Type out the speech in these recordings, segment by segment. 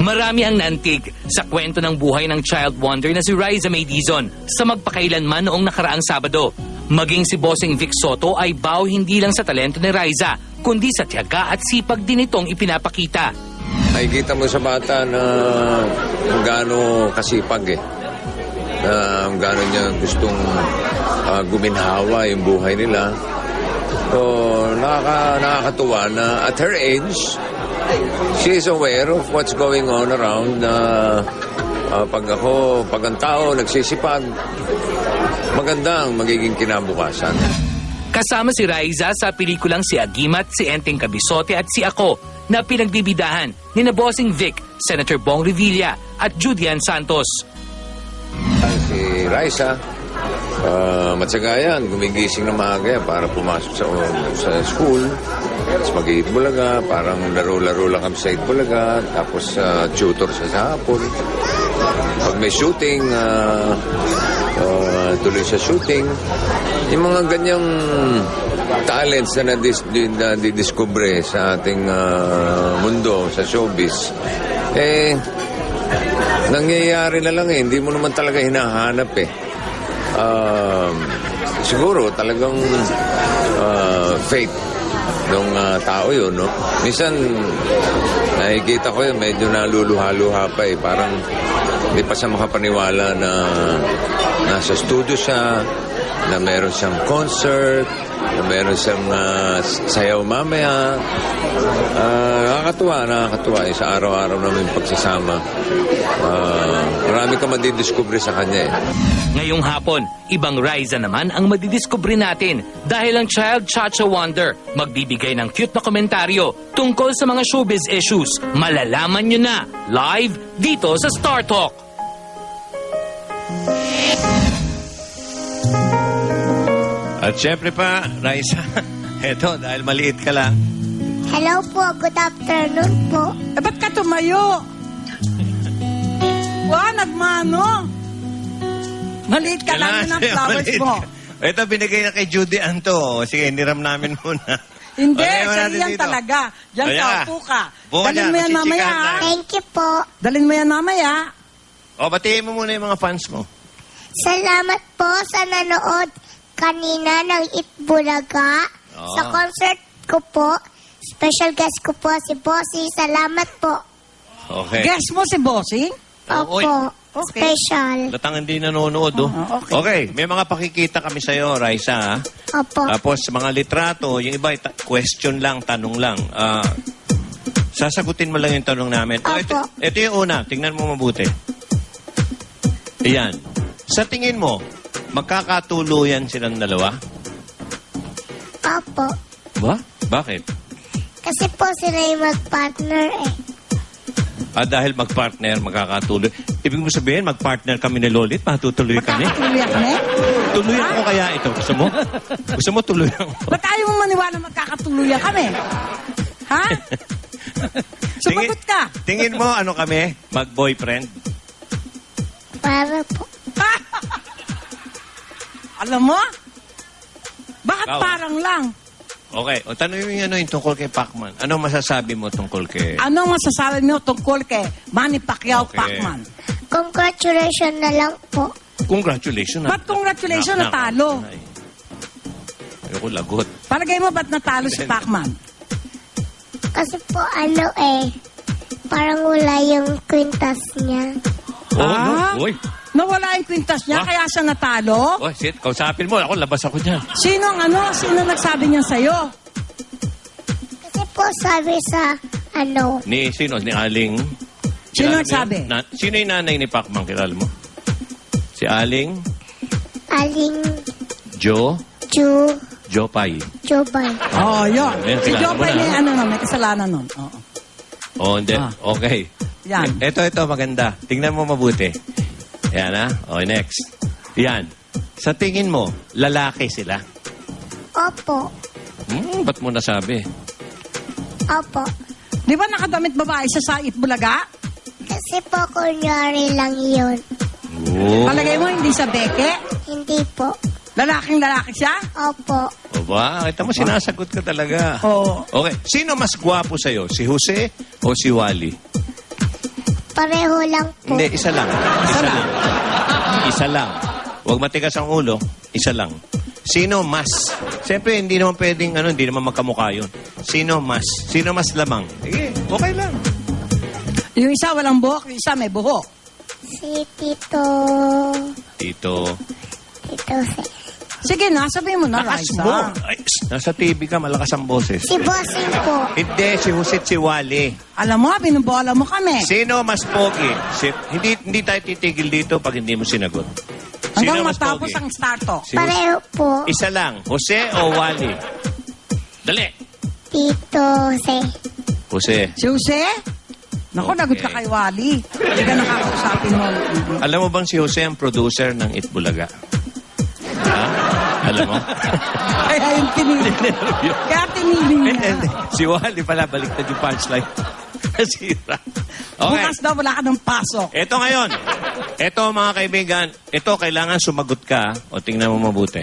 Marami ang naantig sa kwento ng buhay ng child wonder na si Riza May Dizon sa magpakailanman noong nakaraang Sabado. Maging si Bossing Vic Soto ay baw hindi lang sa talento ni Riza, kundi sa tiyaga at sipag din itong ipinapakita. Nakikita mo sa bata na kung gaano kasipag na kung gaano niya gustong guminhawa yung buhay nila. So, nakakatuwa na at her age, she is aware of what's going on around. Pag ang tao nagsisipag, maganda ang magiging kinabukasan. Kasama si Riza sa pelikulang Si Agimat, Si Enteng Kabisote at Si Ako na pinagbibidahan ni na Bossing Vic, Senator Bong Revilla at Judian Santos. Si Riza, matsagayan, gumigising na maaga para pumasok sa school. Tapos mag-Itbulaga, parang laro-laro lang kami sa Itbulaga, tapos tutor siya sa hapon. Pag may shooting, tuloy sa shooting. Yung mga ganyang talents na nadidiscover sa ating mundo, sa showbiz, nangyayari na lang hindi mo naman talaga hinahanap siguro talagang fate ng tao yun, no? Minsan nakikita ko yun, medyo naluluha-luha pa parang hindi pa siya makapaniwala na nasa studio siya, na meron siyang concert, na meron siyang sayaw mamaya. Nakakatuwa sa araw-araw namin pagsasama. Marami ka madidiscover sa kanya Ngayong hapon, ibang Riza naman ang madidiscover natin dahil ang Child Chacha Wonder magbibigay ng cute na komentaryo tungkol sa mga showbiz issues. Malalaman nyo na live dito sa Star Talk. At syempre pa, Riza, eto, dahil maliit ka lang. Hello po, good afternoon po. Ba't ka tumayo? Nagmano. Maliit ka lang ng flowers mo. Ito, binigay na kay Judy Anto. Sige, niram namin muna. Hindi, Okay, siya yan dito. talaga. Diyan Kaya, ka, upo ka. buka Dalhin dyan, mo yan mamaya. magsisikat ha? na. Thank you po. Dalhin mo yan mamaya. O, batiin mo muna yung mga fans mo. Salamat po sa nanood kanina ng Itbulaga. Oo. Sa concert ko po. Special guest ko po si Bossy. Salamat po. Okay. Guess mo si Bossing? Oo, Opo. Okay. Special. Latang hindi nanonood, Oo, okay. Okay, may mga pakikita kami sa'yo, Riza, ha? Opo. Tapos, mga litrato, yung iba, question lang, tanong lang. Sasagutin mo lang yung tanong namin. Opo. Ito yung una. Tingnan mo mabuti. Ayan. Sa tingin mo, magkakatuluyan silang dalawa? Opo. Ba? Bakit? Kasi po sila yung mag-partner Dahil mag-partner, magkakatuloy. Ibig mo sabihin, mag-partner kami ni Lolit, matutuloy kami? Magkakatuloy kami? Tuluyan ko kaya ito. Gusto mo? Gusto mo tuluyan ko? Ba't ayaw mo maniwala magkakatuluyan kami? Ha? Sumagot ka. Tingin mo, ano kami? Mag-boyfriend? Para po. Alam mo? Bakit Ikaw. parang lang? Okay. O tanongin mo yung tungkol kay Pacman. Ano masasabi mo tungkol kay... Anong masasabi mo tungkol kay Manny Pacquiao Okay. Pacman? Congratulations na lang po. Congratulations. Ba't congratulations, natalo? Ayoko lagot. Palagay mo ba't natalo si Pacman? Kasi po parang wala yung kwintas niya. Ah? Uy. Nawala yung kwintas niya, Ah? kaya siya natalo? Uy, sit. Kausapin mo. Ako, labas ako dyan. Sino nagsabi niyan sa'yo? Kasi po sabi sa Ni sino? Ni Aling? Sino Kilala mo nagsabi? yun? Sino yung nanay ni Pacman? Kilala mo? Si Aling? Aling Jo? Jopay. Jobay. Oh, yun. Ayan, Si kilala mo Jopay na, may may kasalanan nun. Oo. Oh, hindi. Ah. Okay. Yan. Ito, maganda. Tingnan mo mabuti. Yan, ha? Okay, next. Yan. Sa tingin mo, lalaki sila? Opo. Ba't mo nasabi? Opo. Di ba nakadamit babae siya sa Itbulaga? Kasi po kunyari lang yun. Oh. Palagay mo hindi sa beke? Hindi po. Lalaking lalaki siya? Opo. O ba? Kita mo, sinasagot ka talaga. Oo. Okay. Sino mas gwapo sa'yo? Si Jose o si Wally? Pareho lang po. Hindi, isa lang. Isa lang. Isa lang. Huwag matigas ang ulo. Isa lang. Sino mas? Siyempre, hindi naman pwedeng, hindi naman magkamukha yun. Sino mas? Sino mas lamang? Sige, okay lang. Yung isa walang buhok, yung isa may buhok. Si Tito... Tito. Tito Se. Sige na, sabihin mo na, Lakas Raisa. mo. Ay, nasa TV ka, malakas ang boses. Si Bossing po. Hindi, si Jose at si Wally. Alam mo, binubola mo kami. Sino mas pogi? hindi tayo titigil dito pag hindi mo sinagot. Hanggang Sino mas matapos pogi? ang starto. Si Jose. Pareho po. Isa lang, Jose o Wally? Dali. Tito Se. Jose. Si Jose? Naku, Okay. nagot ka kay Wally. Hindi ka nakakausapin mo. Alam mo bang si Jose ang producer ng Itbulaga? Ha? Alam mo? Kaya yung tinili. Kaya tinili niya. Si Wally pala, baliktad yung punchline. Nasira. Okay. Bukas daw wala ka ng pasok. Ito ngayon. Ito mga kaibigan. Ito kailangan sumagot ka. O tingnan mo mabuti.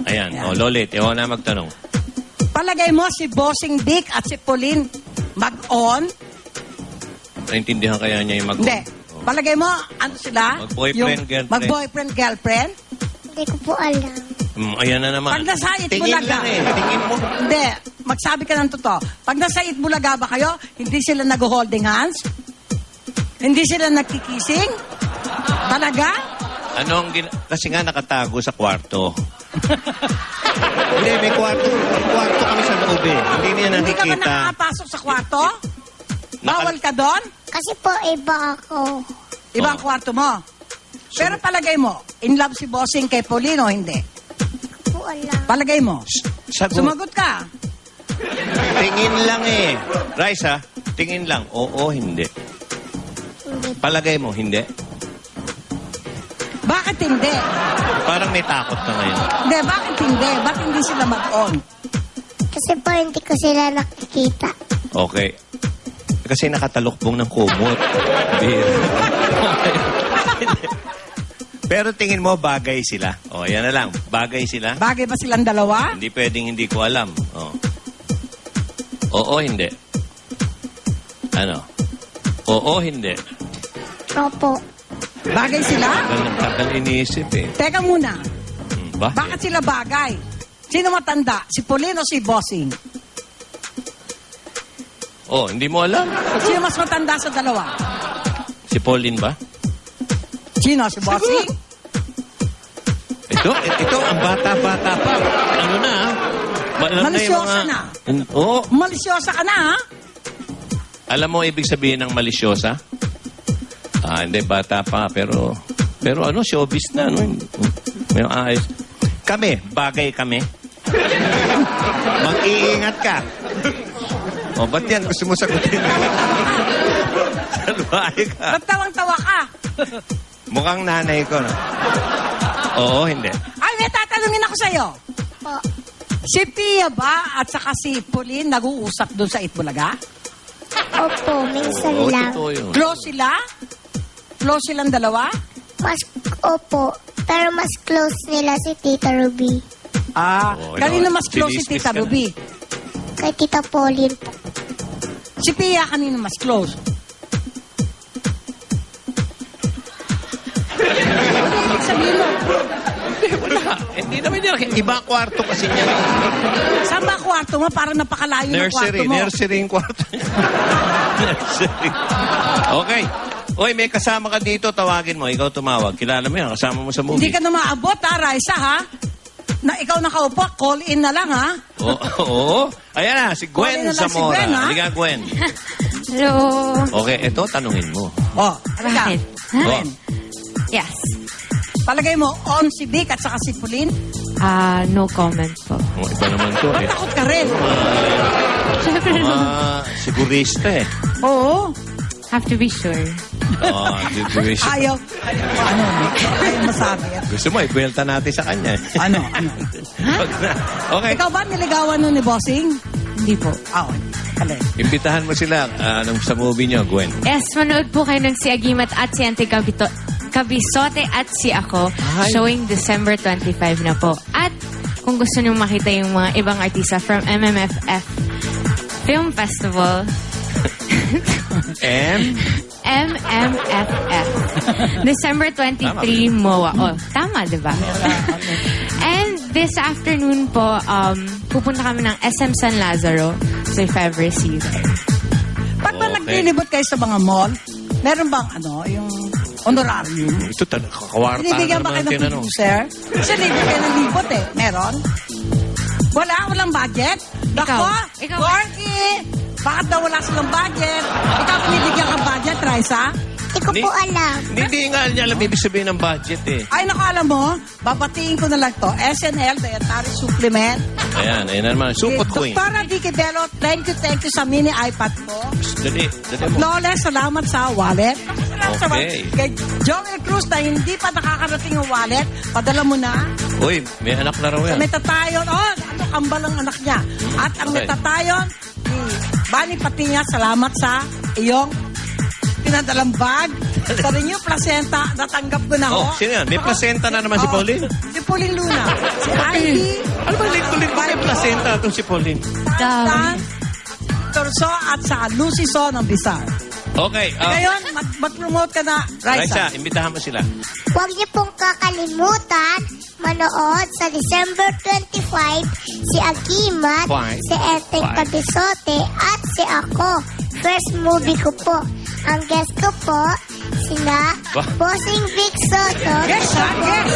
Ayan. O Lolit, ikaw na magtanong. Palagay mo si Bossing Dick at si Pauline mag-on? Naintindihan kaya niya yung Hindi. Palagay mo, ano sila? Mag-boyfriend, girlfriend. Mag-boyfriend, girlfriend? Hindi ko po alam. Ayan na naman. Pag nasa Tingin Itbulaga. lang Tingin mo. Hindi. Magsabi ka ng totoo. Pag nasa Itbulaga ba kayo, hindi sila nag-holding hands? Hindi sila nagkikissing? Talaga? Kasi nga nakatago sa kwarto. Hindi, may kwarto. May kwarto kami sa loob eh. Hindi niya Hindi ka ba nakikita. nakakapasok sa kwarto? Bawal ka doon? Kasi po iba ako. Ibang kwarto mo. Pero palagay mo, in love si Bossing kay Pauline o hindi? Hindi ko alam. Palagay mo. Sagot. Sumagot ka. Tingin lang eh. Raisa, tingin lang. Oo, hindi. Hindi. Palagay mo, hindi. Bakit hindi? Parang may takot ka ngayon. Hindi, bakit hindi? Bakit hindi sila mag-on? Kasi po hindi ko sila nakikita. Okay. Kasi nakatalukbong ng kumot. Beer. Okay. Pero tingin mo, bagay sila. O, yan na lang. Bagay sila. Bagay ba silang dalawa? Hindi pwedeng hindi ko alam. O. Oo, hindi. Ano? Oo, hindi. Opo. Bagay sila? Tagal iniisip eh. Teka muna. Bakit? Bakit sila bagay? Sino matanda? Si Pauline o si Bossing? Oh, hindi mo alam? Sino mas matanda sa dalawa? Si Pauline ba? Sino? Si Bossing? Ito, ang bata-bata pa. Ano na, ah? Alam Malisyosa na. Oo. Malisyosa ka na, ha? Alam mo ibig sabihin ng malisyosa? Hindi, bata pa. Pero ano, showbiz na. Ano? May ayos. Kami, bagay kami. Mag-iingat ka. O, ba't yan? Gusto mo sagutin? Salbahe ka. Ba't tawang-tawa ka? Mukhang nanay ko, no? Oo, hindi. Ay, may tatanungin ako sa'yo. Po. Si Pia ba at saka si Pauline nag-uusap doon sa Itbulaga? Opo, minsan Oo, lang. totoo yun. Close sila? Close silang dalawa? Opo. Pero mas close nila si Tita Ruby. Oo, Kanino no, mas close si sinismis Tita ka na. Ruby? Kay Tita Pauline po. Si Pia kanino mas close? Ano ibig sabihin mo? Hindi naman niya. Iba kwarto kasi niya. Saan ba kwarto mo? Parang napakalayo ng kwarto mo. Nursery yung kwarto niya. Nursery. Okay. Oy, may kasama ka dito, tawagin mo. Ikaw tumawag. Kilala mo yan, kasama mo sa movie. Hindi ka na maabot, ha, Raisa, ha? Na ikaw nakaupo, call in na lang, ha? Oo. Ayan na, si Call in na Gwen lang si Zamora. Gwen, ha? Halika, Gwen. Hello. Okay, ito, tanungin mo. Oh, halika. Bakit? Gwen, Yes. palagay mo, on si Vic at saka si Pauline? No comment po. Oh, iba naman to eh. Takot ka rin. Siyempre naman. Sigurista eh. Oo. Have to be sure. Sigurista. Ayaw masabi. Gusto mo, ikwelta natin sa kanya. Ano? Okay. Ikaw ba niligawan nun ni Bossing? Hindi po. Oo. Kali. Imbitahan mo sila sa movie niyo, Gwen. Yes, manood po kayo ng Si Agimat at si Auntie Kabisote at si Ako. Ay. Showing December 25 na po. At kung gusto nyo makita yung mga ibang artista from MMFF Film Festival. MMFF. December 23, MOA. Oh, tama, di ba? And this afternoon po, pupunta kami ng SM San Lazaro. So if ever see there. Pag ba Okay. naglilibot kayo sa mga mall, meron bang yung honorarium? Ito talaga, kawarta Binibigyan ba kayo ng tinanong. producer? Kasi libre kayo ng libot eh. Meron? Walang budget? Dako, Ikaw. Corky! Bakit daw wala silang budget? Ikaw binibigyan kang budget, Raisa? Hindi ko po alam. Hindi nga niya alam ibig sabihin ng budget eh. Ay, naku, alam mo, babatiin ko na lang to. SNL, Dietary Supplement. Ayan na naman. Supot queen. Doktora Dicky Bello, thank you sa mini iPad ko. Dali mo. Flawless, salamat sa wallet. Salamat sa Okay. wallet. Kay Joel Cruz na hindi pa nakakarating ang wallet, padala mo na. Uy, may anak na raw yan. May tatayon, kambal ang anak niya. At ang may Okay. tatayon, ni Bani Patinya, salamat sa iyong pinadalang bag. Sa Renew Placenta, natanggap ko na ho. Oh, sino yan? May placenta na naman si Pauline? Si Pauline Luna. Si Ivy. Ano ba link-to-link ba may placenta itong si Pauline? Dan Torso at sa Lucy So ng Bizarre. Okay. Ngayon, mag-promote ka na, Raisa, Raisa. imbitahan mo sila. Huwag niyo pong kakalimutan manood sa December 25 si Agimat, Why? si Eteng Why? Cabisote at si ako. First movie ko po. Ang guest ko po, sina Ba? Bossing Vic Soto, Yes, ha? Yes.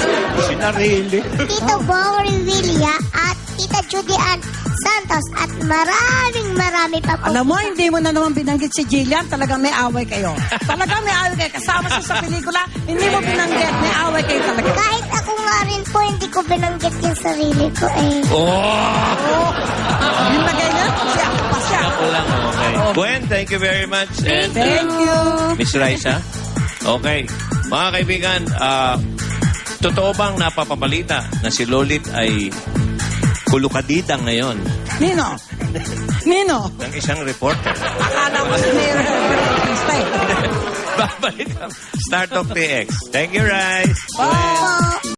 Sinarili. Tito Bong Revilla at Tita Judy Ann Santos at marami pa po. Alam mo, hindi mo na naman binanggit si Jillian. Talagang may away kayo. Talagang may away kayo. Kasama siya sa pelikula, hindi mo binanggit. May away kayo talaga. Kahit ako nga rin po, hindi ko binanggit yung sarili ko eh. Oh! Yung lagay niya, siya pa siya. Ako lang, okay. Gwen, thank you very much. And, Thank you. Miss Raisa. Okay. Mga kaibigan, totoo bang napapabalita na si Lolit ay kulukadita ngayon Nino? Nino? ng isang reporter? Akala ko si Mayor Artista eh. Babalik ang Start of TX. Thank you, Rice. Bye. Po.